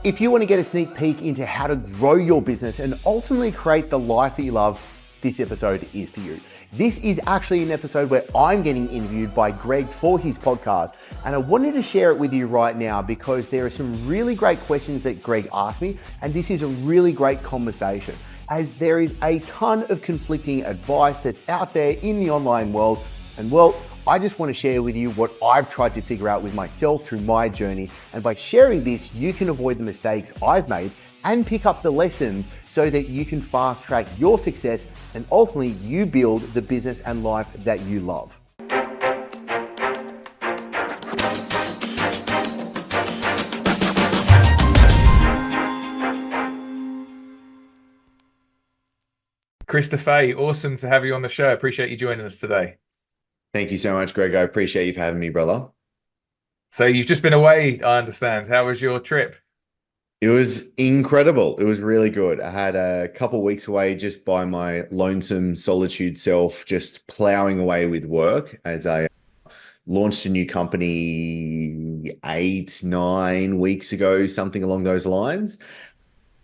If you want to get a sneak peek into how to grow your business and ultimately create the life that you love, this episode is for you. This is actually an episode where I'm getting interviewed by Greg for his podcast, and I wanted to share it with you right now because there are some really great questions that Greg asked me, and this is a really great conversation as there is a ton of conflicting advice that's out there in the online world. And well, I just want to share with you what I've tried to figure out with myself through my journey. And by sharing this, you can avoid the mistakes I've made and pick up the lessons so that you can fast track your success and ultimately you build the business and life that you love. Chris Dufey, awesome to have you on the show. Appreciate you joining us today. Thank you so much, Greg. I appreciate you for having me, brother. So you've just been away, I understand. How was your trip? It was incredible. It was really good. I had a couple of weeks away just by my lonesome solitude self, just plowing away with work as I launched a new company 8, 9 weeks ago, something along those lines.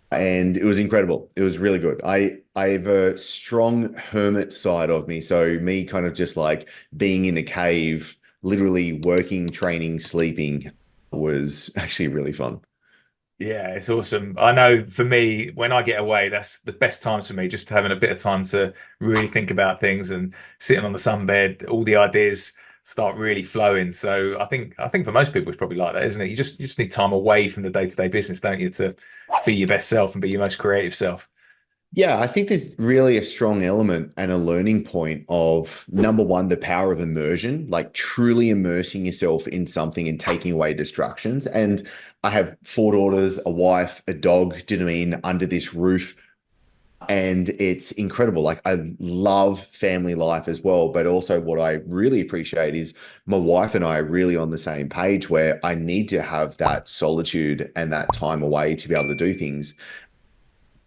And it was incredible. It was really good. I have a strong hermit side of me. So me kind of just like being in a cave, literally working, training, sleeping was actually really fun. Yeah, it's awesome. I know for me, when I get away, that's the best times for me, just having a bit of time to really think about things and sitting on the sunbed, all the ideas start really flowing. So I think for most people it's probably like that, isn't it? You just need time away from the day-to-day business, don't you, to be your best self and be your most creative self. Yeah, I think there's really a strong element and a learning point of number one, the power of immersion, like truly immersing yourself in something and taking away distractions. And I have 4 daughters, a wife, a dog, do you know what I mean, under this roof. And it's incredible. Like I love family life as well, but also what I really appreciate is my wife and I are really on the same page where I need to have that solitude and that time away to be able to do things.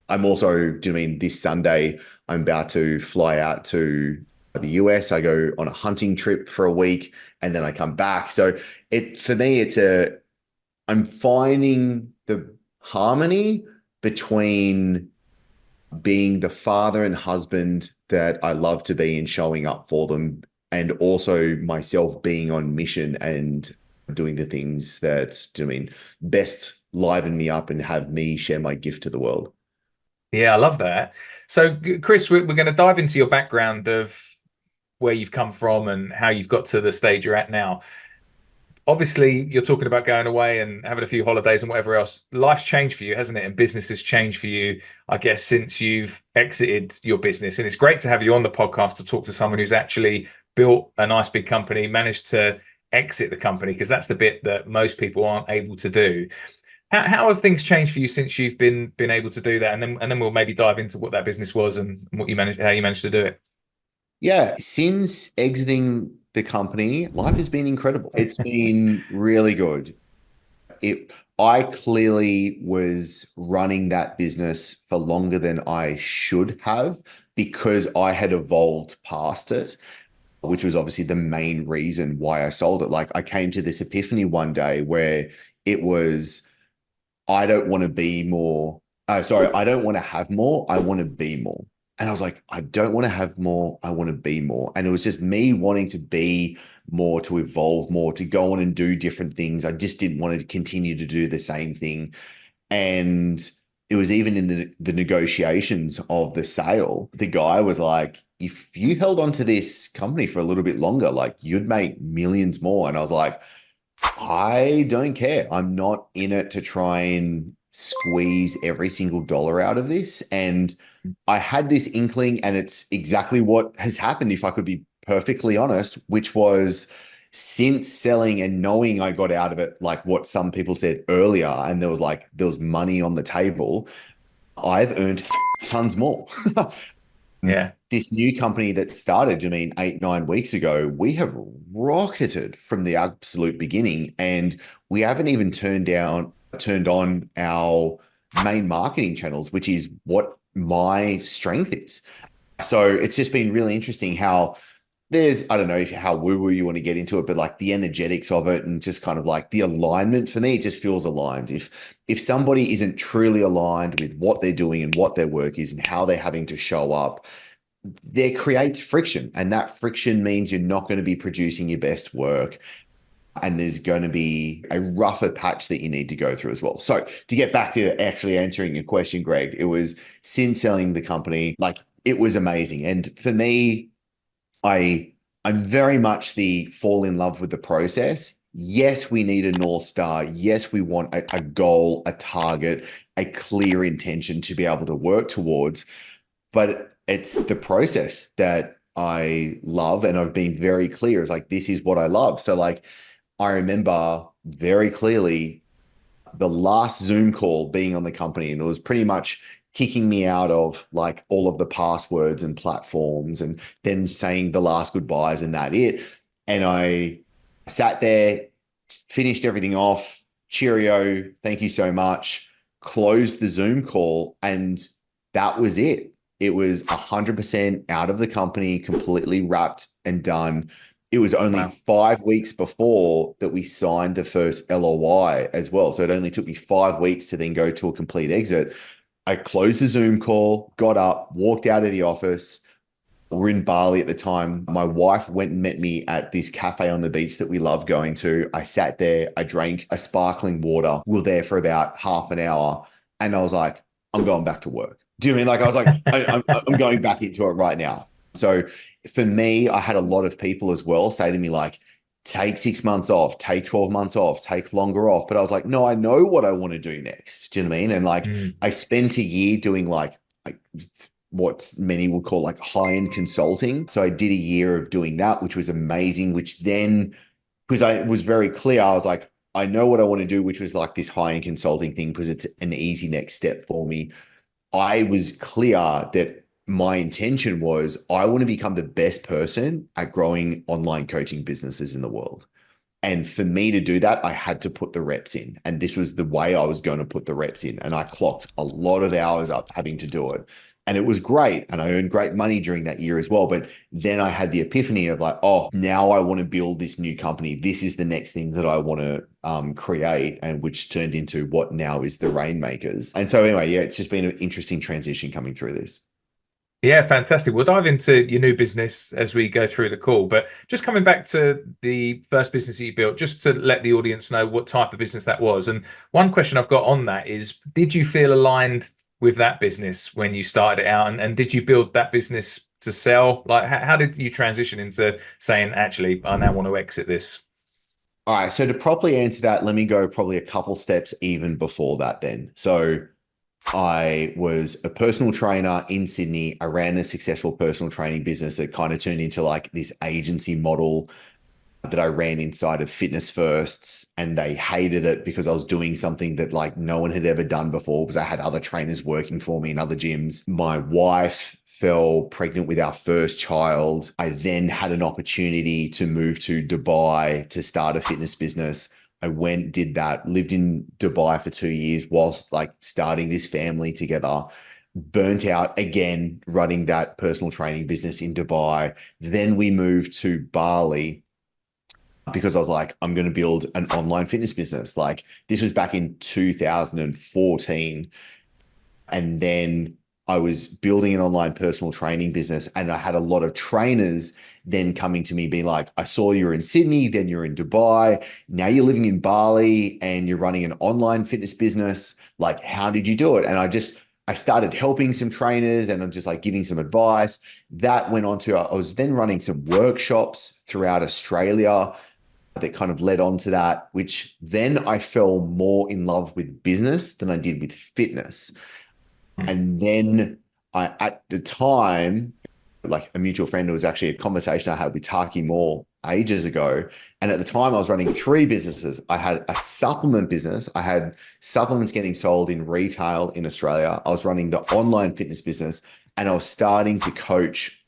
I'm also, do you know what I mean, this Sunday, I'm about to fly out to the US. I go on a hunting trip for a week and then I come back. So for me, I'm finding the harmony between being the father and husband that I love to be and showing up for them, and also myself being on mission and doing the things that, do you know what I mean, best liven me up and have me share my gift to the world. Yeah, I love that. So, Chris, we're going to dive into your background of where you've come from and how you've got to the stage you're at now. Obviously, you're talking about going away and having a few holidays and whatever else. Life's changed for you, hasn't it? And business has changed for you, I guess, since you've exited your business. And it's great to have you on the podcast to talk to someone who's actually built a nice big company, managed to exit the company, because that's the bit that most people aren't able to do. How have things changed for you since you've been able to do that? And then we'll maybe dive into what that business was and what you managed, how you managed to do it. Yeah, since exiting the company, life has been incredible. It's been really good. I clearly was running that business for longer than I should have because I had evolved past it, which was obviously the main reason why I sold it. Like I came to this epiphany one day where it was, I don't want to be more. I don't want to have more. I want to be more. And I was like, I don't want to have more. I want to be more. And it was just me wanting to be more, to evolve more, to go on and do different things. I just didn't want to continue to do the same thing. And it was even in the negotiations of the sale, the guy was like, if you held on to this company for a little bit longer, like you'd make millions more. And I was like, I don't care. I'm not in it to try and squeeze every single dollar out of this. And I had this inkling, and it's exactly what has happened, if I could be perfectly honest, which was since selling and knowing I got out of it, like what some people said earlier, and there was money on the table, I've earned tons more. Yeah. This new company that started, 8, 9 weeks ago, we have rocketed from the absolute beginning, and we haven't even turned on our main marketing channels, which is what my strength is. So it's just been really interesting how there's, I don't know if how woo-woo you want to get into it, but like the energetics of it and just kind of like the alignment for me, it just feels aligned. If somebody isn't truly aligned with what they're doing and what their work is and how they're having to show up, there creates friction. And that friction means you're not going to be producing your best work. And there's going to be a rougher patch that you need to go through as well. So to get back to actually answering your question, Greg, it was since selling the company, like it was amazing. And for me, I'm very much the fall in love with the process. Yes, we need a North Star. Yes, we want a goal, a target, a clear intention to be able to work towards. But it's the process that I love. And I've been very clear. It's like, this is what I love. So like, I remember very clearly the last Zoom call being on the company, and it was pretty much kicking me out of like all of the passwords and platforms and then saying the last goodbyes and that it. And I sat there, finished everything off, cheerio, thank you so much, closed the Zoom call, and that was it. It was 100% out of the company, completely wrapped and done. It was only 5 weeks before that we signed the first LOI as well. So it only took me 5 weeks to then go to a complete exit. I closed the Zoom call, got up, walked out of the office. We're in Bali at the time. My wife went and met me at this cafe on the beach that we love going to. I sat there, I drank a sparkling water. We were there for about half an hour. And I was like, I'm going back to work. Do you know what I mean? Like, I was like, I'm going back into it right now. So for me, I had a lot of people as well say to me, like, take 6 months off, take 12 months off, take longer off. But I was like, no, I know what I want to do next. Do you know what I mean? And like, I spent a year doing like what many would call like high-end consulting. So I did a year of doing that, which was amazing, which then, because I was very clear, I was like, I know what I want to do, which was like this high-end consulting thing because it's an easy next step for me. I was clear that my intention was I want to become the best person at growing online coaching businesses in the world. And for me to do that, I had to put the reps in. And this was the way I was going to put the reps in. And I clocked a lot of hours up having to do it. And it was great. And I earned great money during that year as well. But then I had the epiphany of like, oh, now I want to build this new company. This is the next thing that I want to create, and which turned into what now is the Rainmakers. And so anyway, yeah, it's just been an interesting transition coming through this. Yeah, fantastic. We'll dive into your new business as we go through the call. But just coming back to the first business that you built, just to let the audience know what type of business that was. And one question I've got on that is, did you feel aligned with that business when you started it out? And did you build that business to sell? Like, how did you transition into saying, actually, I now want to exit this? All right. So to properly answer that, let me go probably a couple steps even before that then. So I was a personal trainer in Sydney. I ran a successful personal training business that kind of turned into like this agency model that I ran inside of Fitness Firsts, and they hated it because I was doing something that like no one had ever done before, because I had other trainers working for me in other gyms. My wife fell pregnant with our first child. I then had an opportunity to move to Dubai to start a fitness business. I went, did that, lived in Dubai for 2 years whilst like starting this family together, burnt out again, running that personal training business in Dubai. Then we moved to Bali because I was like, I'm going to build an online fitness business. Like this was back in 2014. And then I was building an online personal training business, and I had a lot of trainers then coming to me being like, I saw you're in Sydney, then you're in Dubai, now you're living in Bali and you're running an online fitness business. Like, how did you do it? And I started helping some trainers, and I'm just like giving some advice. That went on to, I was then running some workshops throughout Australia that kind of led on to that, which then I fell more in love with business than I did with fitness. And then at the time, like a mutual friend, it was actually a conversation I had with Taki Moore ages ago. And at the time I was running 3 businesses. I had a supplement business. I had supplements getting sold in retail in Australia. I was running the online fitness business, and I was starting to coach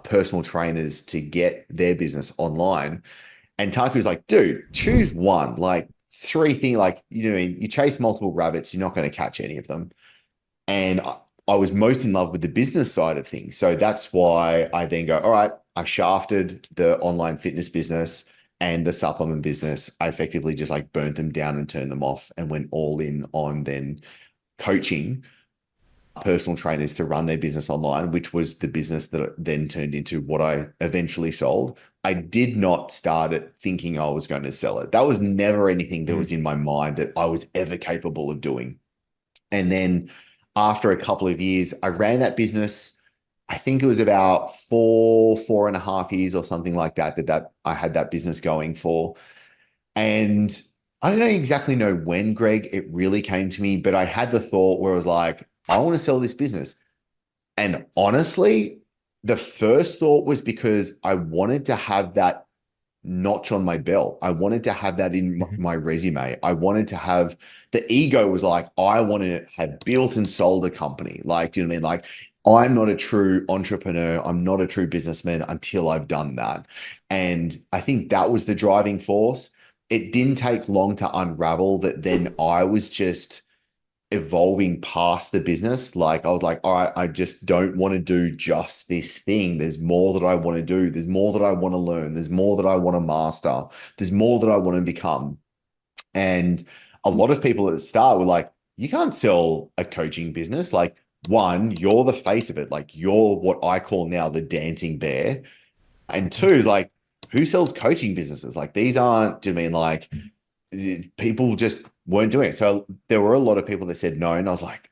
personal trainers to get their business online. And Taki was like, dude, choose one, like 3 things, like, you know, you chase multiple rabbits, you're not going to catch any of them. And I was most in love with the business side of things. So that's why I then go, all right, I shafted the online fitness business and the supplement business. I effectively just like burnt them down and turned them off and went all in on then coaching personal trainers to run their business online, which was the business that then turned into what I eventually sold. I did not start it thinking I was going to sell it. That was never anything that was in my mind that I was ever capable of doing. And then after a couple of years, I ran that business. I think it was about 4.5 years or something like that I had that business going for. And I don't exactly know when, Greg, it really came to me, but I had the thought where I was like, I want to sell this business. And honestly, the first thought was because I wanted to have that notch on my belt. I wanted to have that in my resume. I wanted to have the ego was like, I want to have built and sold a company. Like, do you know what I mean? Like, I'm not a true entrepreneur. I'm not a true businessman until I've done that. And I think that was the driving force. It didn't take long to unravel that then I was just evolving past the business. Like I was like, all right, I just don't want to do just this thing. There's more that I want to do. There's more that I want to learn. There's more that I want to master. There's more that I want to become. And a lot of people at the start were like, you can't sell a coaching business. Like, one, you're the face of it. Like, you're what I call now the dancing bear. And two is like, who sells coaching businesses? Like, these aren't, do you mean like people just weren't doing it? So there were a lot of people that said no. And I was like,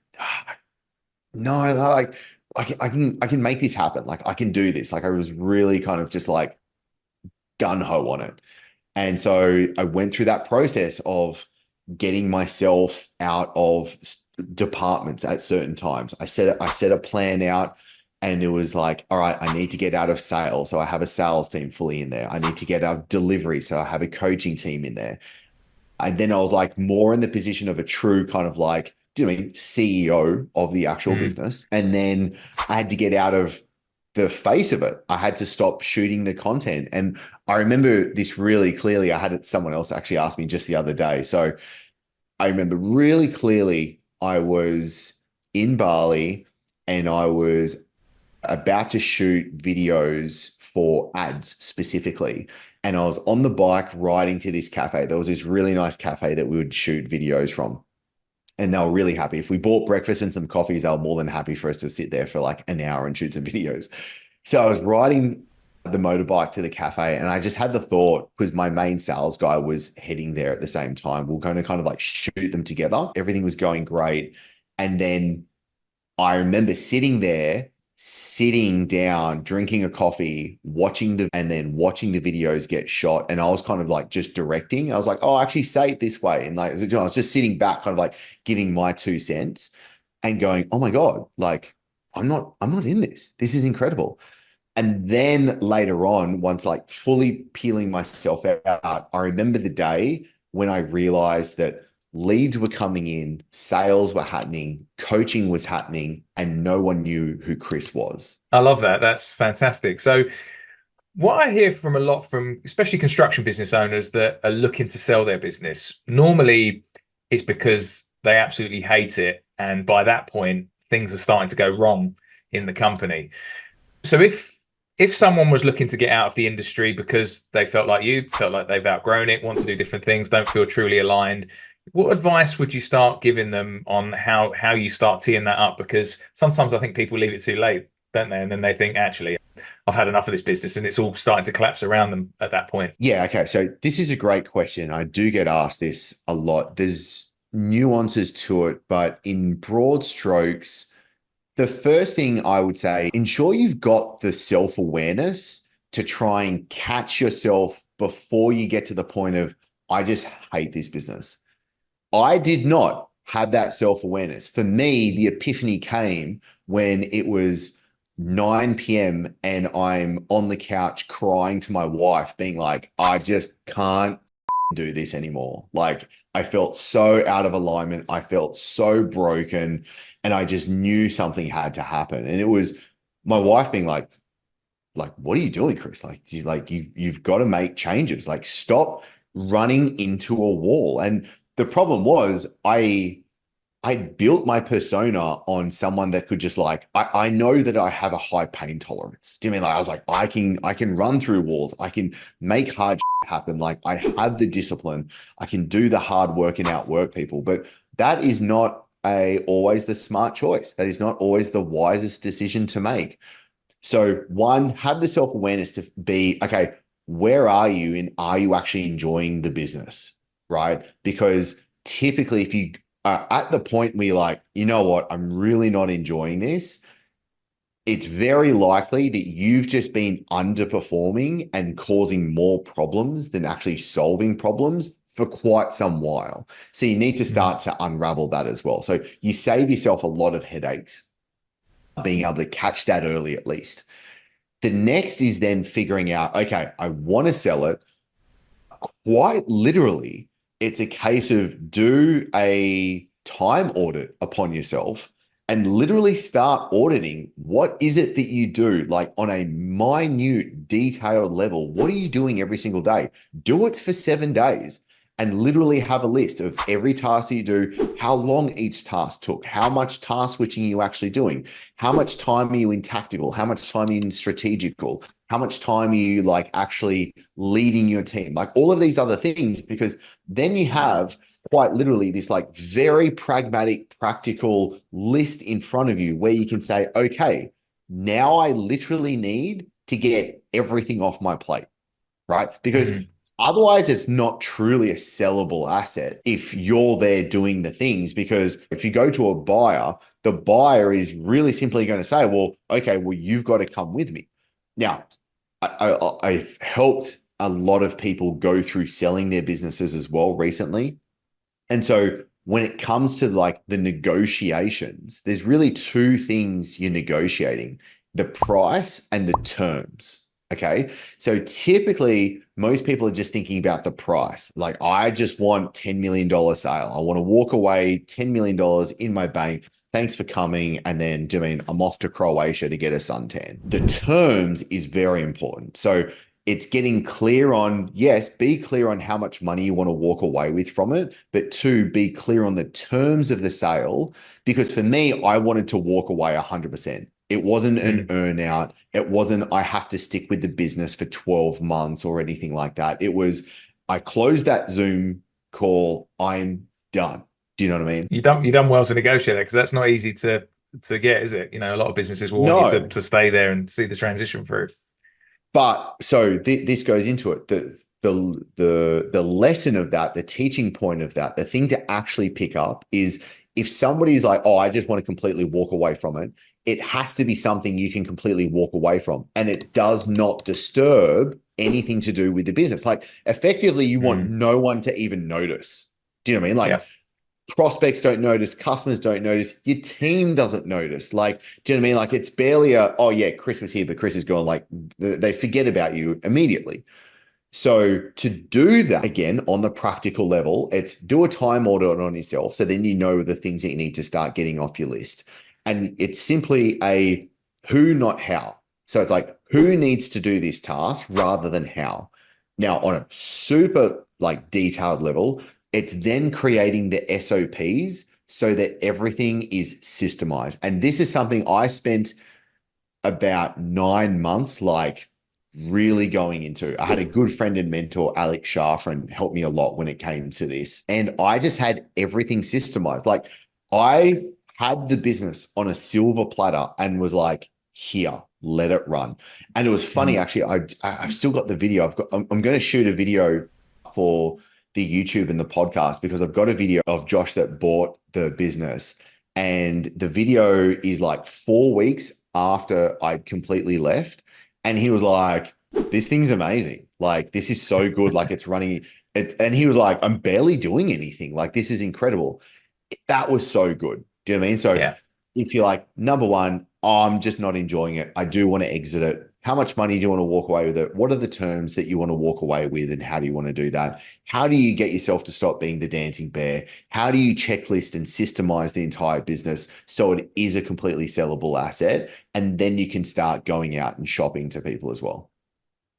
no, like I can make this happen. Like, I can do this. Like, I was really kind of just like gun ho on it. And so I went through that process of getting myself out of departments at certain times. I set a plan out, and it was like, all right, I need to get out of sales. So I have a sales team fully in there. I need to get out of delivery. So I have a coaching team in there. And then I was like more in the position of a true kind of like, do you know what I mean, CEO of the actual business. And then I had to get out of the face of it. I had to stop shooting the content. And I remember this really clearly. I had it, someone else actually asked me just the other day. So I remember really clearly I was in Bali and I was about to shoot videos for ads specifically. And I was on the bike riding to this cafe. There was this really nice cafe that we would shoot videos from. And they were really happy. If we bought breakfast and some coffees, they were more than happy for us to sit there for like an hour and shoot some videos. So I was riding the motorbike to the cafe, and I just had the thought, because my main sales guy was heading there at the same time, we're going to kind of like shoot them together. Everything was going great. And then I remember sitting down, drinking a coffee, and then watching the videos get shot. And I was kind of like just directing. I was like, oh, actually say it this way. And like, I was just sitting back, kind of like giving my 2 cents and going, oh my God, like I'm not in this. This is incredible. And then later on, once like fully peeling myself out, I remember the day when I realized that leads were coming in, sales were happening, coaching was happening, and no one knew who Chris was. I love that. That's fantastic. So what I hear from a lot from especially construction business owners that are looking to sell their business, normally it's because they absolutely hate it. And by that point, things are starting to go wrong in the company. So if someone was looking to get out of the industry because they felt like they've outgrown it, want to do different things, don't feel truly aligned, what advice would you start giving them on how you start teeing that up? Because sometimes I think people leave it too late, don't they? And then they think, actually, I've had enough of this business, and it's all starting to collapse around them at that point. Yeah, okay. So this is a great question. I do get asked this a lot. There's nuances to it, but in broad strokes, the first thing I would say, ensure you've got the self-awareness to try and catch yourself before you get to the point of, I just hate this business. I did not have that self-awareness. For me, the epiphany came when it was 9 p.m. and I'm on the couch crying to my wife, being like, I just can't do this anymore. Like, I felt so out of alignment. I felt so broken. And I just knew something had to happen. And it was my wife being like, what are you doing, Chris? You've got to make changes. Like, stop running into a wall. And the problem was I I built my persona on someone that could just like, I know that I have a high pain tolerance. Do you mean like I was like, I can run through walls, I can make hard happen. Like I have the discipline, I can do the hard work and outwork people. But that is not always the smart choice. That is not always the wisest decision to make. So one, have the self-awareness to be, okay, where are you and are you actually enjoying the business, right? Because typically if you are at the point where you're like, you know what, I'm really not enjoying this, it's very likely that you've just been underperforming and causing more problems than actually solving problems for quite some while. So you need to start to unravel that as well. So you save yourself a lot of headaches being able to catch that early at least. The next is then figuring out, okay, I want to sell it. Quite literally, it's a case of do a time audit upon yourself and literally start auditing what is it that you do, like on a minute, detailed level. What are you doing every single day? Do it for 7 days and literally have a list of every task that you do, how long each task took, how much task switching are you actually doing, how much time are you in tactical, how much time are you in strategical, how much time are you like actually leading your team, like all of these other things, because then you have quite literally this like very pragmatic, practical list in front of you where you can say, okay, now I literally need to get everything off my plate, right? Because otherwise it's not truly a sellable asset if you're there doing the things, because if you go to a buyer, the buyer is really simply going to say, well, okay, well, you've got to come with me. Now, I've helped a lot of people go through selling their businesses as well recently. And so when it comes to like the negotiations, there's really two things you're negotiating: the price and the terms. Okay. So typically most people are just thinking about the price. Like, I just want $10 million sale. I want to walk away $10 million in my bank. Thanks for coming. And then I'm off to Croatia to get a suntan. The terms is very important. So it's getting clear on, yes, be clear on how much money you want to walk away with from it, but two, be clear on the terms of the sale. Because for me, I wanted to walk away 100%. It wasn't an earn out. It wasn't, I have to stick with the business for 12 months or anything like that. It was, I closed that Zoom call, I'm done. Do you know what I mean? You done well to negotiate that, because that's not easy to get, is it? You know, a lot of businesses will want you to stay there and see the transition through. But so this goes into it. The lesson of that, the teaching point of that, the thing to actually pick up is, if somebody's like, oh, I just want to completely walk away from it, it has to be something you can completely walk away from. And it does not disturb anything to do with the business. Like, effectively, you want no one to even notice. Do you know what I mean? Like, prospects don't notice, customers don't notice, your team doesn't notice. Like, do you know what I mean? Like, it's barely oh yeah, Chris was here, but Chris is gone. Like, they forget about you immediately. So to do that, again, on the practical level, it's do a time audit on yourself. So then you know the things that you need to start getting off your list. And it's simply a who, not how. So it's like, who needs to do this task rather than how. Now, on a super like detailed level, it's then creating the SOPs so that everything is systemized. And this is something I spent about 9 months like really going into. I had a good friend and mentor, Alex Schafran, helped me a lot when it came to this. And I just had everything systemized. Like, I had the business on a silver platter and was like, here, let it run. And it was funny, actually, I've still got the video. I'm going to shoot a video for the YouTube and the podcast, because I've got a video of Josh that bought the business. And the video is like 4 weeks after I'd completely left. And he was like, this thing's amazing. Like, this is so good. Like, it's running it. And he was like, I'm barely doing anything. Like, this is incredible. That was so good. Do you know what I mean? So if you're like, number one, oh, I'm just not enjoying it, I do want to exit it. How much money do you want to walk away with it? What are the terms that you want to walk away with? And how do you want to do that? How do you get yourself to stop being the dancing bear? How do you checklist and systemize the entire business so it is a completely sellable asset? And then you can start going out and shopping to people as well.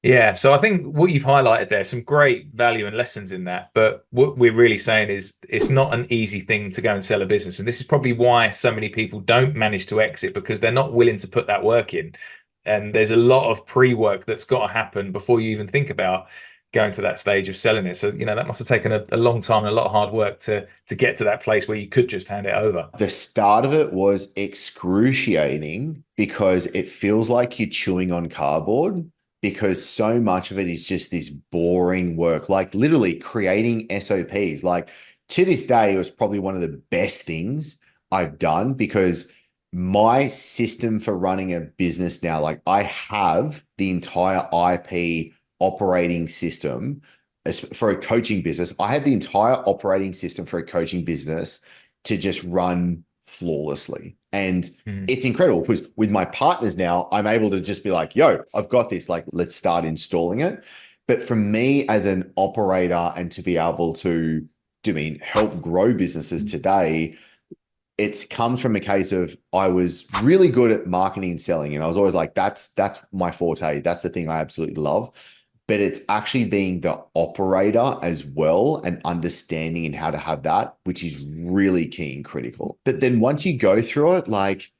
Yeah, so I think what you've highlighted there, some great value and lessons in that. But what we're really saying is it's not an easy thing to go and sell a business. And this is probably why so many people don't manage to exit, because they're not willing to put that work in. And there's a lot of pre-work that's got to happen before you even think about going to that stage of selling it. So, that must have taken a long time and a lot of hard work to get to that place where you could just hand it over. The start of it was excruciating because it feels like you're chewing on cardboard, because so much of it is just this boring work, like literally creating SOPs. Like, to this day, it was probably one of the best things I've done, because my system for running a business now, like, I have the entire IP operating system for a coaching business. I have the entire operating system for a coaching business to just run flawlessly. And it's incredible, because with my partners now, I'm able to just be like, yo, I've got this, like, let's start installing it. But for me as an operator, and to be able to help grow businesses today, it comes from a case of, I was really good at marketing and selling. And I was always like, that's my forte. That's the thing I absolutely love. But it's actually being the operator as well, and understanding and how to have that, which is really key and critical. But then once you go through it, like,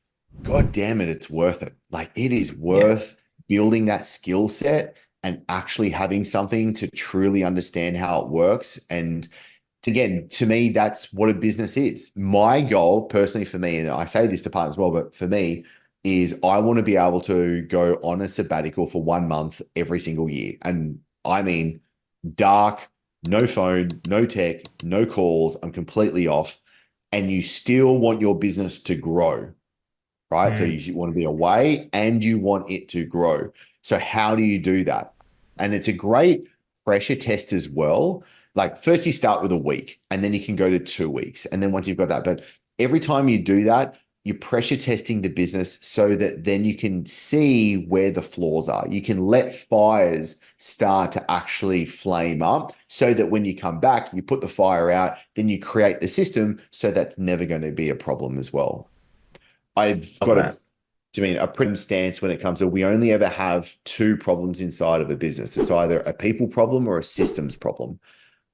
God damn it, it's worth it. Like, it is worth building that skill set and actually having something to truly understand how it works. And again, to me, that's what a business is. My goal personally, for me, and I say this to partners as well, but for me, is I want to be able to go on a sabbatical for 1 month every single year. And I mean, dark, no phone, no tech, no calls. I'm completely off. And you still want your business to grow, right? So you want to be away and you want it to grow. So how do you do that? And it's a great pressure test as well. Like, first you start with a week, and then you can go to 2 weeks. And then once you've got that, but every time you do that, you're pressure testing the business so that then you can see where the flaws are. You can let fires start to actually flame up, so that when you come back, you put the fire out, then you create the system so that's never going to be a problem as well. I've got a pretty stance when it comes to, we only ever have 2 problems inside of a business. It's either a people problem or a systems problem.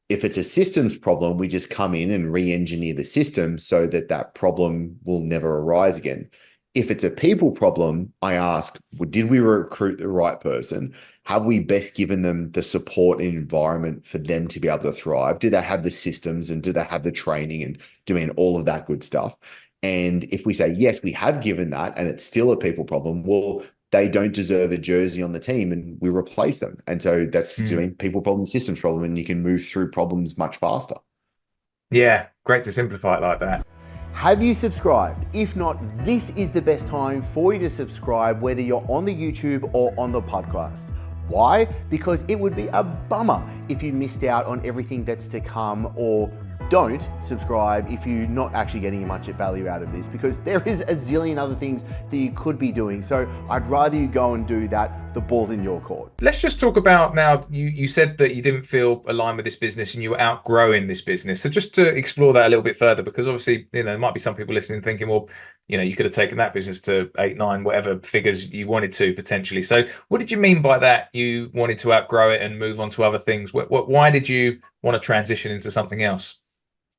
If it's a systems problem, we just come in and re-engineer the system so that that problem will never arise again. If it's a people problem, I ask, well, did we recruit the right person? Have we best given them the support and environment for them to be able to thrive? Do they have the systems, and do they have the training, and doing all of that good stuff? And if we say, yes, we have given that, and it's still a people problem, well, they don't deserve a jersey on the team, and we replace them. And so that's people problem, systems problem, and you can move through problems much faster. Yeah, great to simplify it like that. Have you subscribed? If not, this is the best time for you to subscribe, whether you're on the YouTube or on the podcast. Why? Because it would be a bummer if you missed out on everything that's to come, or don't subscribe if you're not actually getting much value out of this, because there is a zillion other things that you could be doing. So I'd rather you go and do that. The ball's in your court. Let's just talk about now, you said that you didn't feel aligned with this business and you were outgrowing this business. So just to explore that a little bit further, because obviously, there might be some people listening thinking, well, you could have taken that business to 8, 9, whatever figures you wanted to potentially. So what did you mean by that? You wanted to outgrow it and move on to other things. Why did you want to transition into something else?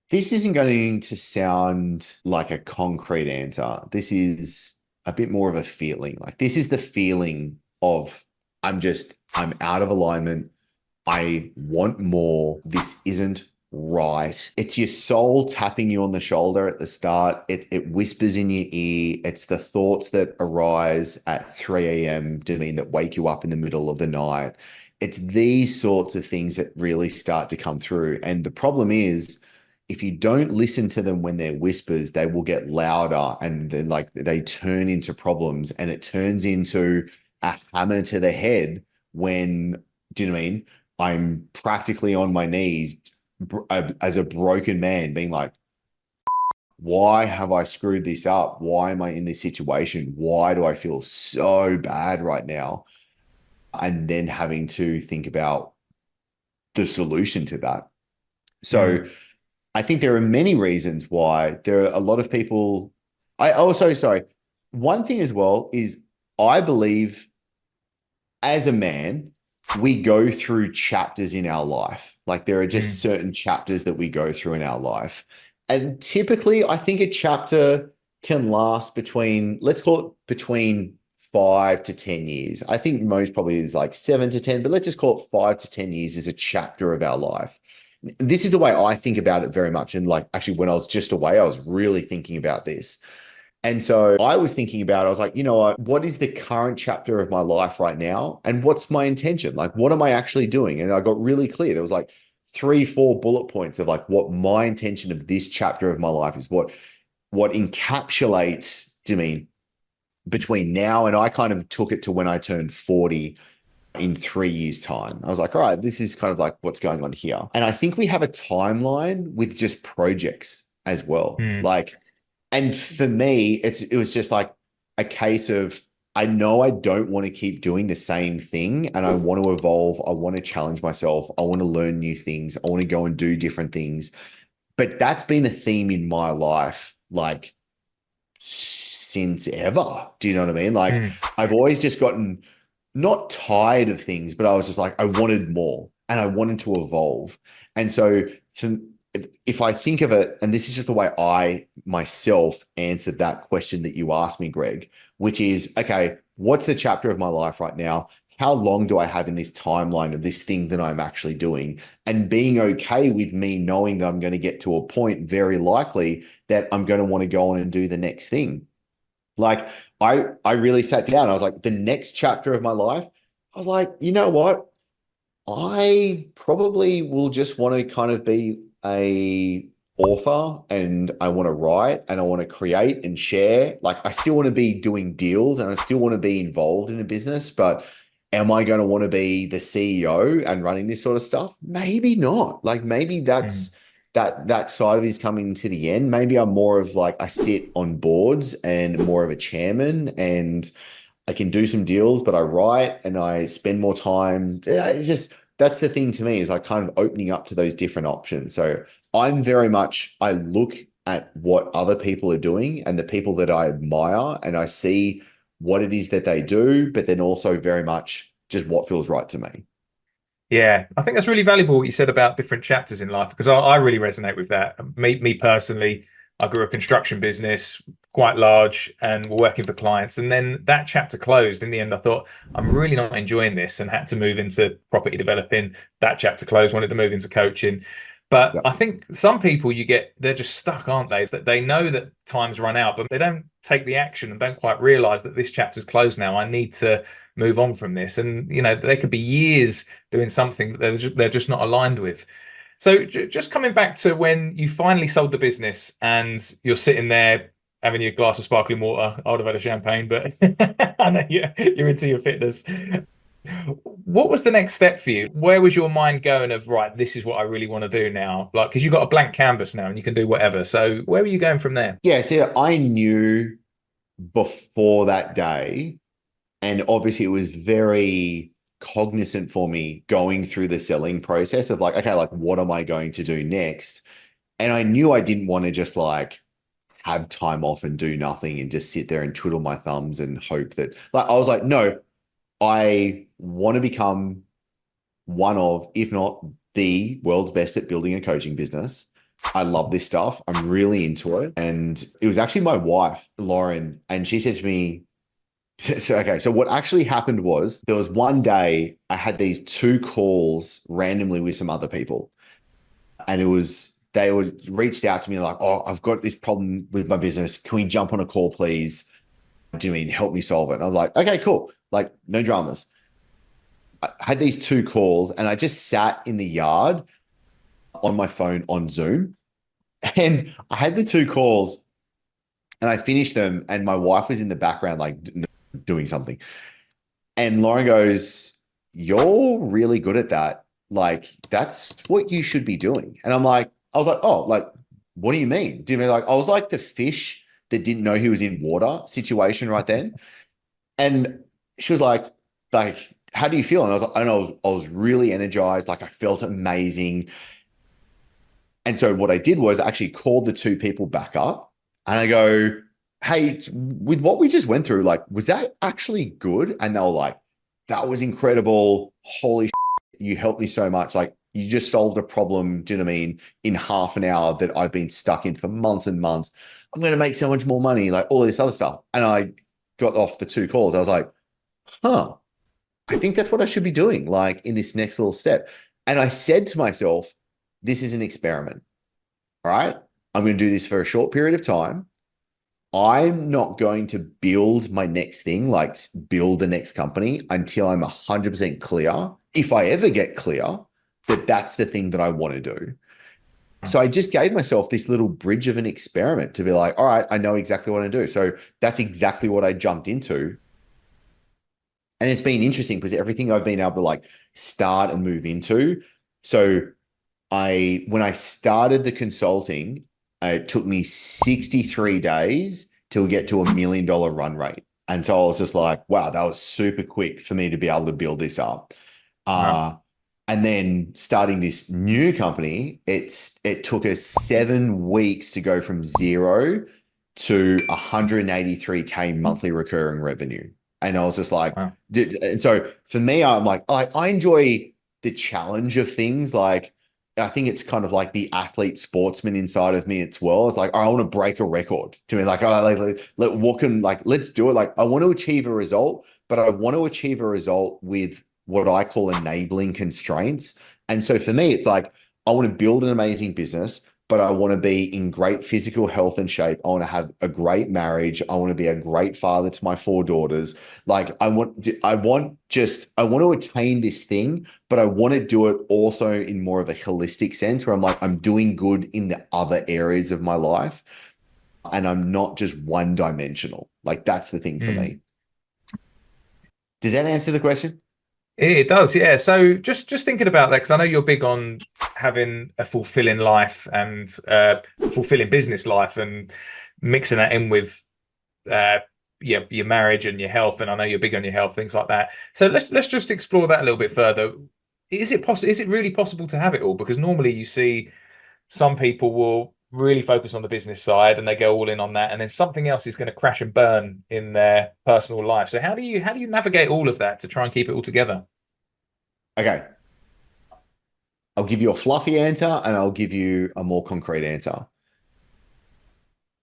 This isn't going to sound like a concrete answer. This is a bit more of a feeling. Like, this is the feeling of, I'm out of alignment. I want more. This isn't right. It's your soul tapping you on the shoulder at the start. It whispers in your ear. It's the thoughts that arise at 3 a.m. that wake you up in the middle of the night. It's these sorts of things that really start to come through. And the problem is, if you don't listen to them when they're whispers, they will get louder, and then they turn into problems, and it turns into a hammer to the head when, I'm practically on my knees as a broken man, being like, why have I screwed this up? Why am I in this situation? Why do I feel so bad right now? And then having to think about the solution to that. So I think there are many reasons why there are a lot of people. One thing as well is, I believe, as a man, we go through chapters in our life. Like there are just Mm. certain chapters that we go through in our life. And typically, I think a chapter can last between, let's call it between 5 to 10 years. I think most probably is like 7 to 10, but let's just call it 5 to 10 years is a chapter of our life. This is the way I think about it very much. And like actually, when I was just away, I was really thinking about this. And so I was thinking about, I was like, you know what is the current chapter of my life right now? And what's my intention? Like, what am I actually doing? And I got really clear. There was like 3, 4 bullet points of like what my intention of this chapter of my life is, what encapsulates to me between now. And I kind of took it to when I turned 40 in 3 years' time. I was like, all right, this is kind of like what's going on here. And I think we have a timeline with just projects as well. Mm. Like, and for me, it was just like a case of I know I don't want to keep doing the same thing and I want to evolve. I want to challenge myself. I want to learn new things. I want to go and do different things. But that's been a theme in my life, like since ever. Do you know what I mean? Like Mm. I've always just gotten not tired of things, but I was just like, I wanted more and I wanted to evolve. And so if I think of it, and this is just the way I myself answered that question that you asked me, Greg, which is, okay, what's the chapter of my life right now? How long do I have in this timeline of this thing that I'm actually doing? And being okay with me knowing that I'm going to get to a point very likely that I'm going to want to go on and do the next thing. Like I really sat down. I was like, the next chapter of my life, I was like, you know what? I probably will just want to kind of be a author and I want to write and I want to create and share. Like I still want to be doing deals and I still want to be involved in a business, but am I going to want to be the CEO and running this sort of stuff? Maybe not. Like maybe Mm. that side of it is coming to the end. Maybe I'm more of like I sit on boards and more of a chairman and I can do some deals, but I write and I spend more time. Yeah, it's just that's the thing to me is like kind of opening up to those different options. So I'm very much I look at what other people are doing and the people that I admire and I see what it is that they do, but then also very much just what feels right to me. Yeah, I think that's really valuable what you said about different chapters in life because I really resonate with that. Me personally, I grew a construction business quite large and we're working for clients. And then that chapter closed. In the end, I thought, I'm really not enjoying this and had to move into property developing. That chapter closed, wanted to move into coaching. But Yeah. I think some people they're just stuck, aren't they? That they know that time's run out, but they don't take the action and don't quite realize that this chapter's closed now. I need to move on from this. And, they could be years doing something that they're just not aligned with. So just coming back to when you finally sold the business and you're sitting there having your glass of sparkling water. I would have had a champagne, but I know you're into your fitness. What was the next step for you? Where was your mind going of, right, this is what I really want to do now? Like, because you've got a blank canvas now and you can do whatever. So where were you going from there? Yeah. So I knew before that day, and obviously it was very cognizant for me going through the selling process of like, okay, like what am I going to do next? And I knew I didn't want to just like have time off and do nothing and just sit there and twiddle my thumbs and hope that like I was like, no, I want to become one of, if not the world's best at building a coaching business. I love this stuff. I'm really into it. And it was actually my wife, Lauren, and she said to me, okay, so what actually happened was there was one day I had these 2 calls randomly with some other people. And they would reached out to me like, oh, I've got this problem with my business. Can we jump on a call, please? Do you mean help me solve it? And I was like, okay, cool. Like, no dramas. I had these 2 calls and I just sat in the yard on my phone on Zoom. And I had the 2 calls and I finished them. And my wife was in the background, like doing something. And Lauren goes, you're really good at that. Like, that's what you should be doing. And I was like, oh, like, what do you mean? Do you mean like, I was like the fish that didn't know he was in water situation right then. And she was like, how do you feel? And I was like, I don't know, I was really energized. Like I felt amazing. And so what I did was I actually called the 2 people back up and I go, hey, with what we just went through, like, was that actually good? And they were like, that was incredible. Holy shit, you helped me so much. Like you just solved a problem, do you know what I mean, in half an hour that I've been stuck in for months and months. I'm going to make so much more money, like all this other stuff. And I got off the 2 calls. I was like, huh, I think that's what I should be doing, like in this next little step. And I said to myself, this is an experiment. All right. I'm going to do this for a short period of time. I'm not going to build my next thing, like build the next company until I'm 100% clear, if I ever get clear, that that's the thing that I want to do. So I just gave myself this little bridge of an experiment to be like, all right, I know exactly what I do. So that's exactly what I jumped into. And it's been interesting because everything I've been able to like start and move into. So when I started the consulting, it took me 63 days to get to $1 million run rate. And so I was just like, wow, that was super quick for me to be able to build this up. Wow. And then starting this new company, it took us 7 weeks to go from 0 to 183K monthly recurring revenue. And I was just like, Wow. and so for me, I'm like, I enjoy the challenge of things. Like, I think it's kind of like the athlete sportsman inside of me as well. It's like, I want to break a record to me. Like, let's do it. Like, I want to achieve a result, but I want to achieve a result with what I call enabling constraints. And so for me, it's like, I want to build an amazing business, but I want to be in great physical health and shape. I want to have a great marriage. I want to be a great father to my 4 daughters. Like I want to attain this thing, but I want to do it also in more of a holistic sense where I'm like, I'm doing good in the other areas of my life and I'm not just one dimensional. Like that's the thing for me. Does that answer the question? It does, yeah. So just thinking about that, because I know you're big on having a fulfilling life and fulfilling business life, and mixing that in with your marriage and your health. And I know you're big on your health, things like that. So let's just explore that a little bit further. Is it possible? Is it really possible to have it all? Because normally you see some people will really focus on the business side and they go all in on that, and then something else is going to crash and burn in their personal life. So how do you navigate all of that to try and keep it all together? Okay. I'll give you a fluffy answer and I'll give you a more concrete answer.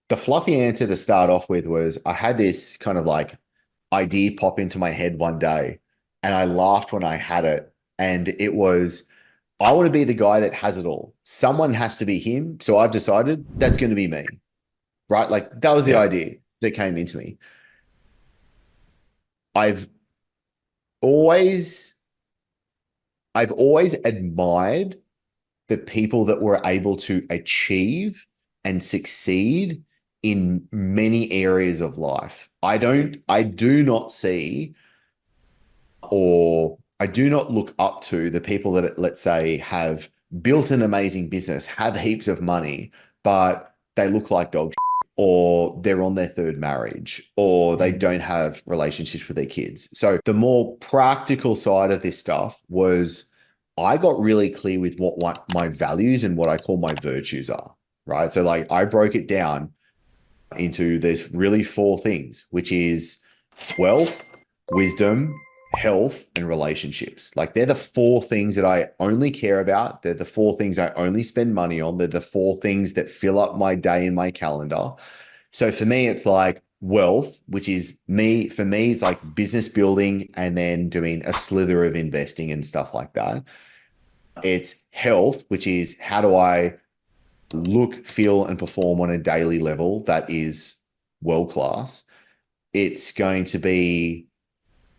The fluffy answer to start off with was I had this kind of like idea pop into my head one day and I laughed when I had it. And it was, I want to be the guy that has it all. Someone has to be him. So I've decided that's going to be me. Right. Like that was the Yeah. idea that came into me. I've always, I've always admired the people that were able to achieve and succeed in many areas of life. I do not see, or I do not look up to the people that, let's say, have built an amazing business, have heaps of money, but they look like dog shit, or they're on their 3rd marriage, or they Mm. don't have relationships with their kids. So the more practical side of this stuff was I got really clear with what my values and what I call my virtues are, right? So like I broke it down into there's really 4 things, which is wealth, wisdom, health, and relationships. Like they're the 4 things that I only care about. They're the 4 things I only spend money on. They're the 4 things that fill up my day in my calendar. So for me, it's like wealth, which is for me, it's like business building and then doing a slither of investing and stuff like that. It's health, which is how do I look, feel, and perform on a daily level that is world class. It's going to be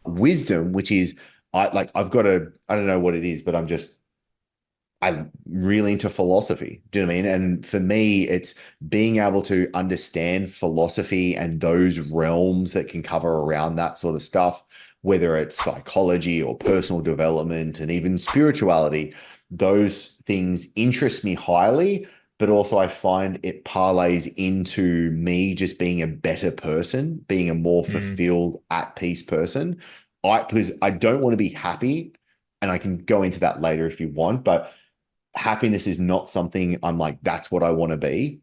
wisdom, which is I've got I don't know what it is, but I'm really into philosophy. Do you know what I mean? And for me, it's being able to understand philosophy and those realms that can cover around that sort of stuff, whether it's psychology or personal development and even spirituality. Those things interest me highly, but also I find it parlays into me just being a better person, being a more Mm. fulfilled, at peace person. Because I don't want to be happy, and I can go into that later if you want, but happiness is not something I'm like, that's what I want to be.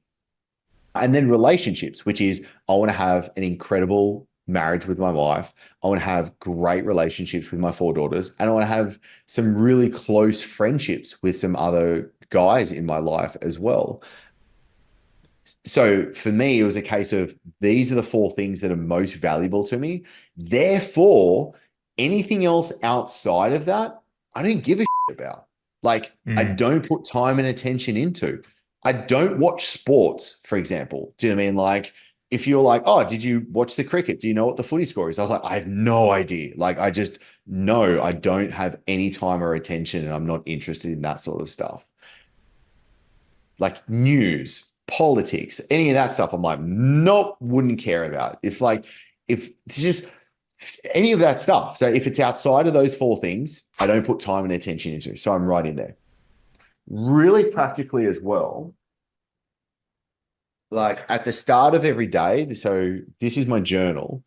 And then relationships, which is I want to have an incredible marriage with my wife. I want to have great relationships with my 4 daughters. And I want to have some really close friendships with some other guys in my life as well. So for me, it was a case of these are the 4 things that are most valuable to me. Therefore, anything else outside of that, I don't give a shit about. Like, I don't put time and attention into. I don't watch sports, for example. Do you know what I mean? Like, if you're like, oh, did you watch the cricket? Do you know what the footy score is? I was like, I have no idea. Like, I just know I don't have any time or attention, and I'm not interested in that sort of stuff. Like news, politics, any of that stuff, I'm like, nope, wouldn't care about. If it's just any of that stuff. So if it's outside of those 4 things, I don't put time and attention into. So I'm right in there. Really practically as well, like at the start of every day, so this is my journal.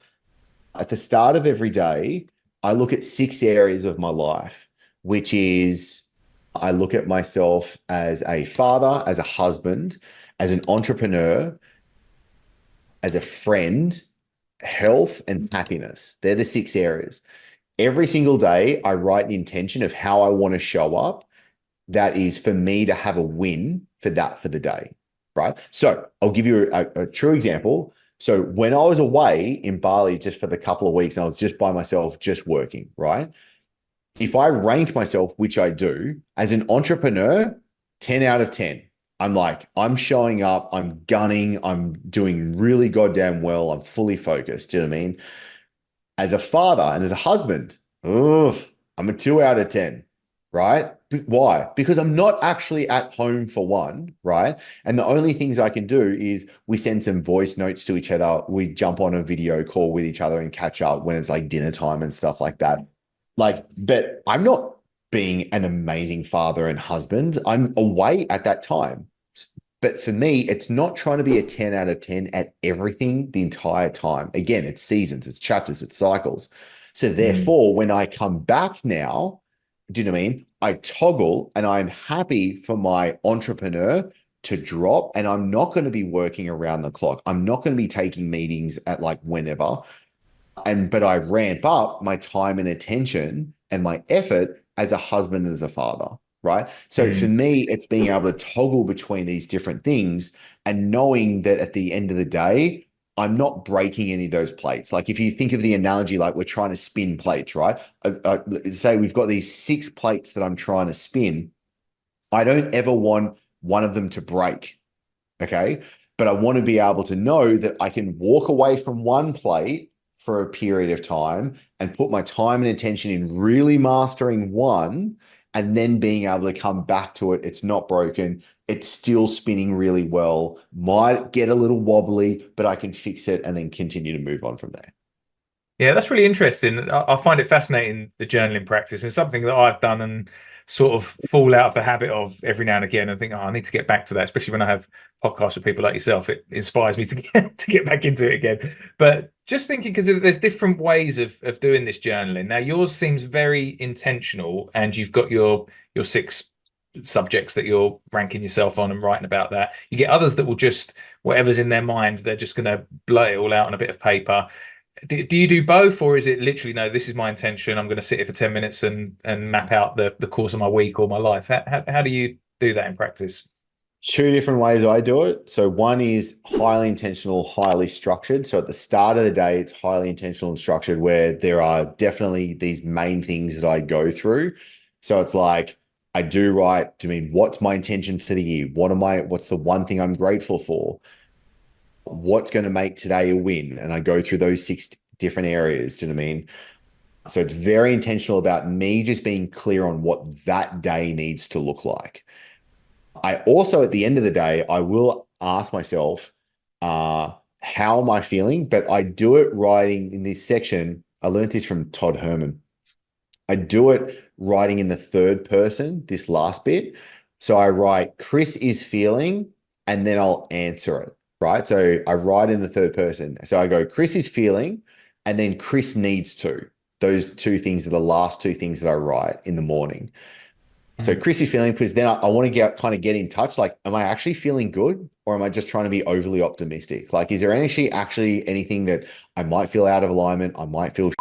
At the start of every day, I look at 6 areas of my life, which is I look at myself as a father, as a husband, as an entrepreneur, as a friend, health, and happiness. They're the 6 areas. Every single day, I write an intention of how I want to show up. That is for me to have a win for the day, right? So I'll give you a true example. So when I was away in Bali just for the couple of weeks and I was just by myself, just working, right? If I rank myself, which I do, as an entrepreneur, 10 out of 10. I'm like, I'm showing up, I'm gunning, I'm doing really goddamn well, I'm fully focused. Do you know what I mean? As a father and as a husband, I'm a 2 out of 10, right? Why? Because I'm not actually at home for one, right? And the only things I can do is we send some voice notes to each other. We jump on a video call with each other and catch up when it's like dinner time and stuff like that. Like, but I'm not being an amazing father and husband. I'm away at that time. But for me, it's not trying to be a 10 out of 10 at everything the entire time. Again, it's seasons, it's chapters, it's cycles. So therefore, when I come back now, do you know what I mean? I toggle and I'm happy for my entrepreneur to drop, and I'm not going to be working around the clock. I'm not going to be taking meetings at like whenever. But I ramp up my time and attention and my effort as a husband, as a father, right? So for me, it's being able to toggle between these different things and knowing that at the end of the day, I'm not breaking any of those plates. Like if you think of the analogy, like we're trying to spin plates, right? Say we've got these 6 plates that I'm trying to spin. I don't ever want one of them to break, okay? But I want to be able to know that I can walk away from one plate for a period of time and put my time and attention in really mastering one, and then being able to come back to it. It's not broken. It's still spinning really well. Might get a little wobbly, but I can fix it and then continue to move on from there. Yeah, that's really interesting. I find it fascinating, the journaling practice. It's something that I've done and sort of fall out of the habit of every now and again and think, oh, I need to get back to that, especially when I have podcasts with people like yourself. It inspires me to get back into it again. But just thinking, because there's different ways of doing this journaling. Now, yours seems very intentional, and you've got your 6 subjects that you're ranking yourself on and writing about that. You get others that will just, whatever's in their mind, they're just going to blurt it all out on a bit of paper. Do you do both, or is it literally, no, this is my intention, I'm going to sit here for 10 minutes and map out the course of my week or my life? How do you do that in practice? 2 different ways I do it. So one is highly intentional, highly structured. So at the start of the day, it's highly intentional and structured, where there are definitely these main things that I go through. So it's like, I do write, what's my intention for the year? What's the one thing I'm grateful for? What's going to make today a win? And I go through those 6 different areas. Do you know what I mean? So it's very intentional about me just being clear on what that day needs to look like. I also, at the end of the day, I will ask myself, how am I feeling? But I do it writing in this section. I learned this from Todd Herman. I do it writing in the 3rd person, this last bit. So I write, Chris is feeling, and then I'll answer it, right? So I write in the 3rd person. So I go, Chris is feeling, and then Chris needs to. Those 2 things are the last 2 things that I write in the morning. So Chris is feeling, because then I want to get in touch. Like, am I actually feeling good, or am I just trying to be overly optimistic? Like, is there actually anything that I might feel out of alignment? I might feel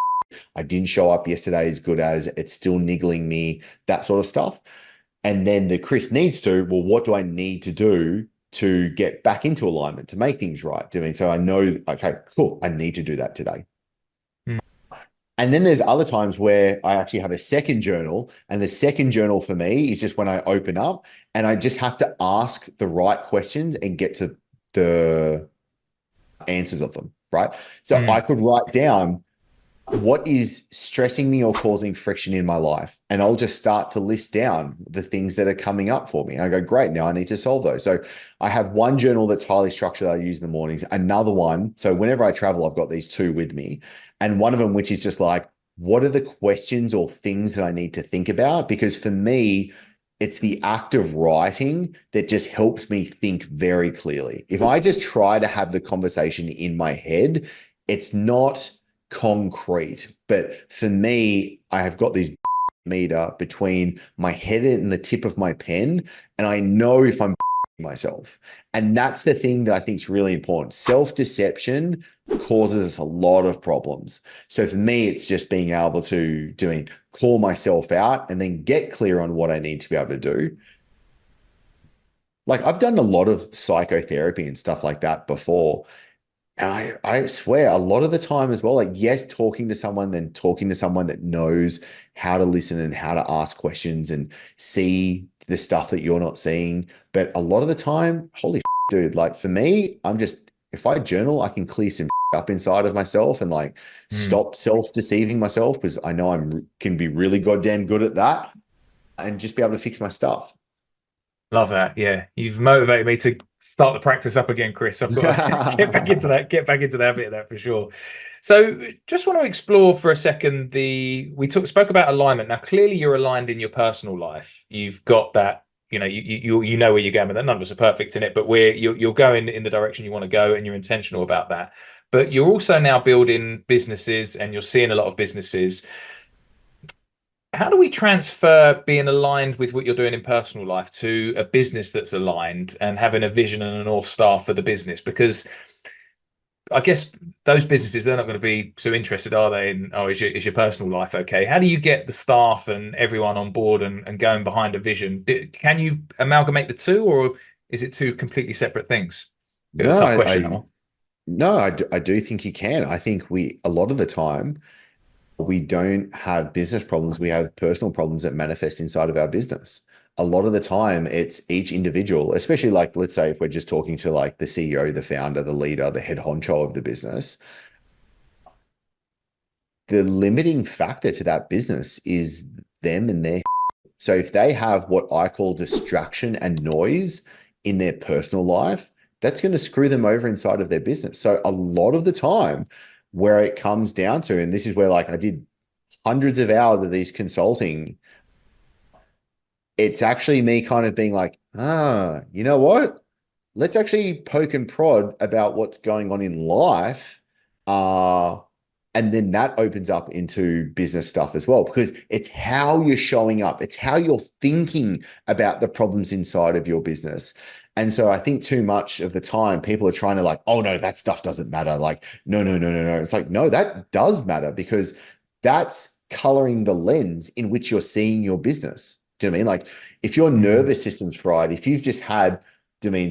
I didn't show up yesterday as good as, it's still niggling me, that sort of stuff. And then the Chris needs to, well, what do I need to do to get back into alignment, to make things right? So I know, okay, cool, I need to do that today. And then there's other times where I actually have a second journal, and the second journal for me is just when I open up and I just have to ask the right questions and get to the answers of them, right? So I could write down what is stressing me or causing friction in my life, and I'll just start to list down the things that are coming up for me. And I go, great, now I need to solve those. So I have one journal that's highly structured I use in the mornings, another one. So whenever I travel, I've got these two with me. And one of them, which is just like, what are the questions or things that I need to think about? Because for me, it's the act of writing that just helps me think very clearly. If I just try to have the conversation in my head, it's not concrete. But for me, I have got this meter between my head and the tip of my pen, and I know if I'm myself. And that's the thing that I think is really important. Self-deception causes us a lot of problems. So for me, it's just being able to call myself out and then get clear on what I need to be able to do. Like, I've done a lot of psychotherapy and stuff like that before. And I swear, a lot of the time as well, like, yes, talking to someone that knows how to listen and how to ask questions and see the stuff that you're not seeing. But a lot of the time, holy dude, like, for me, if I journal, I can clear some up inside of myself and like stop self-deceiving myself, because I know can be really goddamn good at that, and just be able to fix my stuff. Love that. Yeah. You've motivated me to start the practice up again, Chris. I've got to get back into that bit of that for sure. So just want to explore for a second, spoke about alignment. Now, clearly you're aligned in your personal life. You've got that, you know where you're going, but none of us are perfect in it, but you're going in the direction you want to go, and you're intentional about that. But you're also now building businesses, and you're seeing a lot of businesses. How do we transfer being aligned with what you're doing in personal life to a business that's aligned and having a vision and a North Star for the business? Because I guess those businesses, they're not going to be so interested, are they, in, is your personal life okay? How do you get the staff and everyone on board and going behind a vision? Can you amalgamate the two, or is it two completely separate things? Bit of a tough question. No, I do think you can. I think a lot of the time, we don't have business problems. We have personal problems that manifest inside of our business. A lot of the time, it's each individual, especially, like, let's say if we're just talking to like the CEO, the founder, the leader, the head honcho of the business, the limiting factor to that business is them and their. So if they have what I call distraction and noise in their personal life, that's going to screw them over inside of their business. So a lot of the time, where it comes down to, and this is where, like, I did hundreds of hours of these consulting, it's actually me kind of being like, you know what? Let's actually poke and prod about what's going on in life. And then that opens up into business stuff as well, because it's how you're showing up. It's how you're thinking about the problems inside of your business. And so I think too much of the time people are trying to like, oh no, that stuff doesn't matter. Like, no. It's like, no, that does matter, because that's coloring the lens in which you're seeing your business. Do you know what I mean? Like, if your nervous system's fried, if you've just had,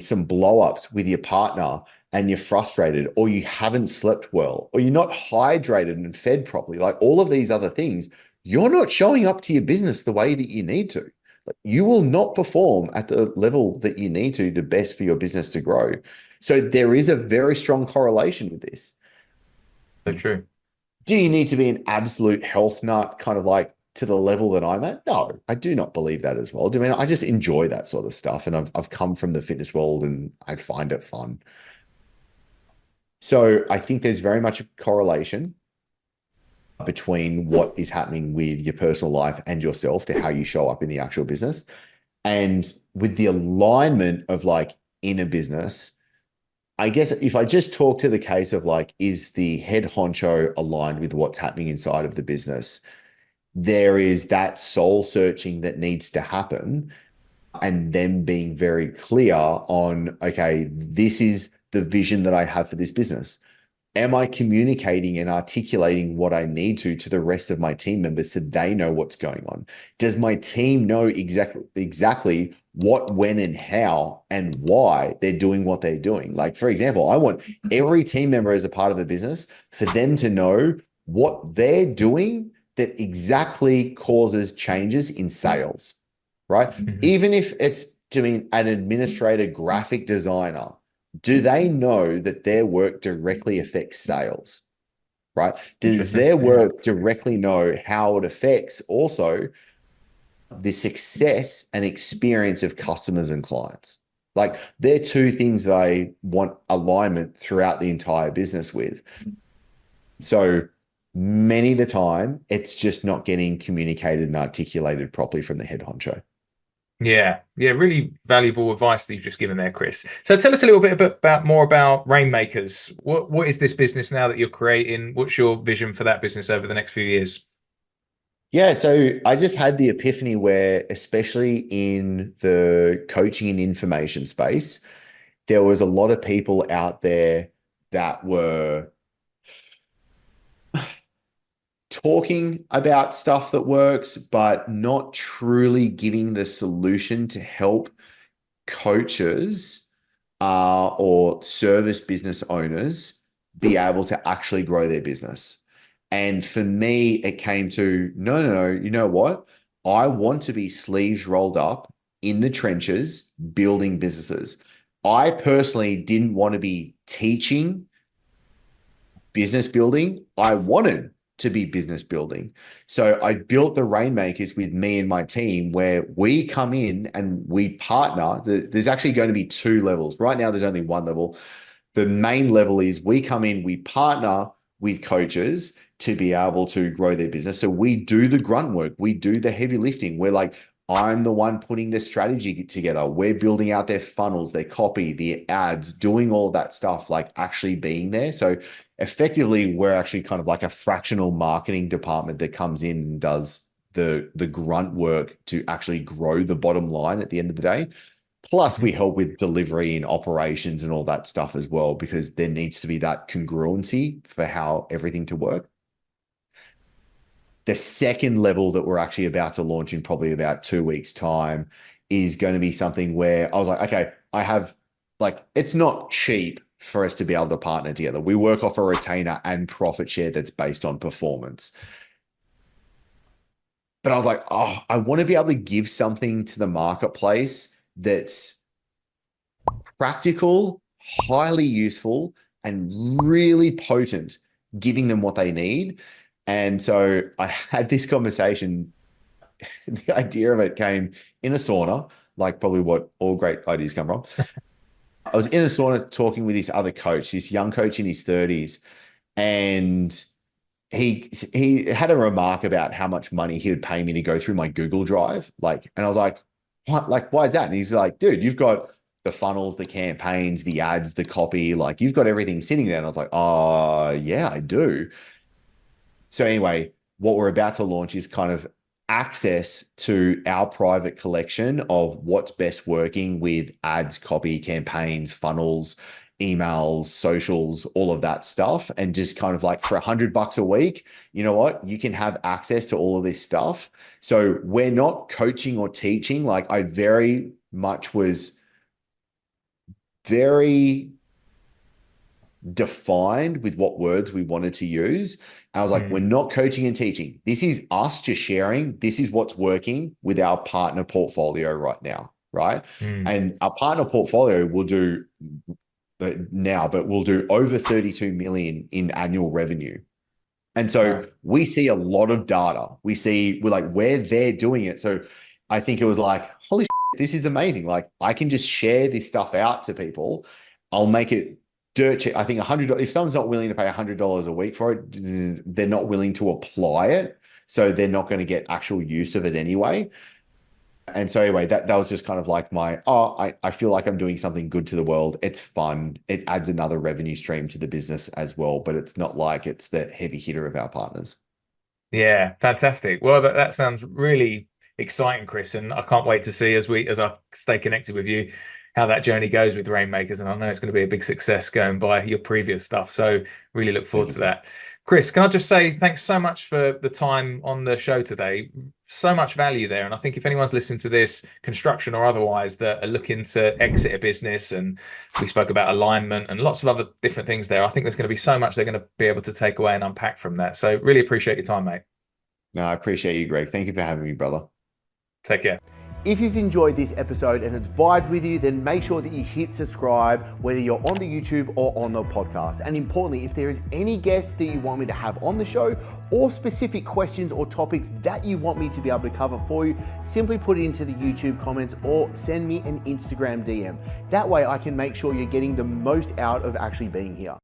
some blow-ups with your partner and you're frustrated, or you haven't slept well, or you're not hydrated and fed properly, like all of these other things, you're not showing up to your business the way that you need to. You will not perform at the level that you need to best for your business to grow. So there is a very strong correlation with this. So true. Do you need to be an absolute health nut, kind of like to the level that I'm at? No, I do not believe that as well. I just enjoy that sort of stuff, and I've come from the fitness world and I find it fun. So I think there's very much a correlation between what is happening with your personal life and yourself to how you show up in the actual business. And with the alignment of like in a business, I guess if I just talk to the case of like, is the head honcho aligned with what's happening inside of the business? there is that soul searching that needs to happen, and them being very clear on, okay, this is the vision that I have for this business. Am I communicating and articulating what I need to the rest of my team members so they know what's going on? Does my team know exactly what, when, and how, and why they're doing what they're doing? Like, for example, I want every team member as a part of the business for them to know what they're doing that exactly causes changes in sales, right? Mhm. Even if it's doing an administrator, graphic designer, do they know that their work directly affects sales, right? Does Interesting. their Yeah. work directly know how it affects also the success and experience of customers and clients? Like, they're two things that I want alignment throughout the entire business with. So many of the time, it's just not getting communicated and articulated properly from the head honcho. Yeah, really valuable advice that you've just given there, Chris. So tell us a little bit about more about Rainmakers. What is this business now that you're creating? What's your vision for that business over the next few years? Yeah, so I just had the epiphany where, especially in the coaching and information space, there was a lot of people out there that were talking about stuff that works, but not truly giving the solution to help coaches or service business owners be able to actually grow their business. And for me, it came to, no, you know what? I want to be sleeves rolled up in the trenches, building businesses. I personally didn't want to be teaching business building. I wanted to be business building. So I built the Rainmakers with me and my team, where we come in and we partner. There's actually going to be two levels. Right now, there's only one level. The main level is we come in, we partner with coaches to be able to grow their business. So we do the grunt work, we do the heavy lifting. We're like, I'm the one putting the strategy together. We're building out their funnels, their copy, the ads, doing all that stuff, like actually being there. So effectively, we're actually kind of like a fractional marketing department that comes in and does the grunt work to actually grow the bottom line at the end of the day. Plus, we help with delivery and operations and all that stuff as well, because there needs to be that congruency for how everything to work. The second level that we're actually about to launch in probably about 2 weeks' time is going to be something where I was like, okay, I have, like, it's not cheap for us to be able to partner together. We work off a retainer and profit share that's based on performance. But I was like, oh, I want to be able to give something to the marketplace that's practical, highly useful, and really potent, giving them what they need. And so I had this conversation. The idea of it came in a sauna, like probably what all great ideas come from. I was in a sauna talking with this other coach, this young coach in his 30s, and he had a remark about how much money he would pay me to go through my Google Drive. Like, and I was like, what? Like, why is that? And he's like, dude, you've got the funnels, the campaigns, the ads, the copy, like you've got everything sitting there. And I was like, oh yeah, I do. So anyway, what we're about to launch is kind of access to our private collection of what's best working with ads, copy, campaigns, funnels, emails, socials, all of that stuff. And just kind of like, for $100 a week, you know what? You can have access to all of this stuff. So we're not coaching or teaching. Like, I very much was very defined with what words we wanted to use. And I was like, we're not coaching and teaching. This is us just sharing. This is what's working with our partner portfolio right now. Right. And our partner portfolio will do now, but we'll do over 32 million in annual revenue. And so we see a lot of data. We're like, where they're doing it. So I think it was like, holy shit, this is amazing. Like, I can just share this stuff out to people. I'll make it dirt cheap. I think $100, if someone's not willing to pay $100 a week for it, they're not willing to apply it. So they're not going to get actual use of it anyway. And so anyway, that was just kind of like I feel like I'm doing something good to the world. It's fun. It adds another revenue stream to the business as well, but it's not like it's the heavy hitter of our partners. Yeah, fantastic. Well, that sounds really exciting, Chris, and I can't wait to see as I stay connected with you how that journey goes with Rainmakers. And I know it's going to be a big success going by your previous stuff. So really look forward to that. Chris, can I just say thanks so much for the time on the show today? So much value there. And I think if anyone's listening to this, construction or otherwise, that are looking to exit a business, and we spoke about alignment and lots of other different things there, I think there's going to be so much they're going to be able to take away and unpack from that. So really appreciate your time, mate. No, I appreciate you, Greg. Thank you for having me, brother. Take care. If you've enjoyed this episode and it's vibed with you, then make sure that you hit subscribe, whether you're on the YouTube or on the podcast. And importantly, if there is any guests that you want me to have on the show, or specific questions or topics that you want me to be able to cover for you, simply put it into the YouTube comments or send me an Instagram DM. That way I can make sure you're getting the most out of actually being here.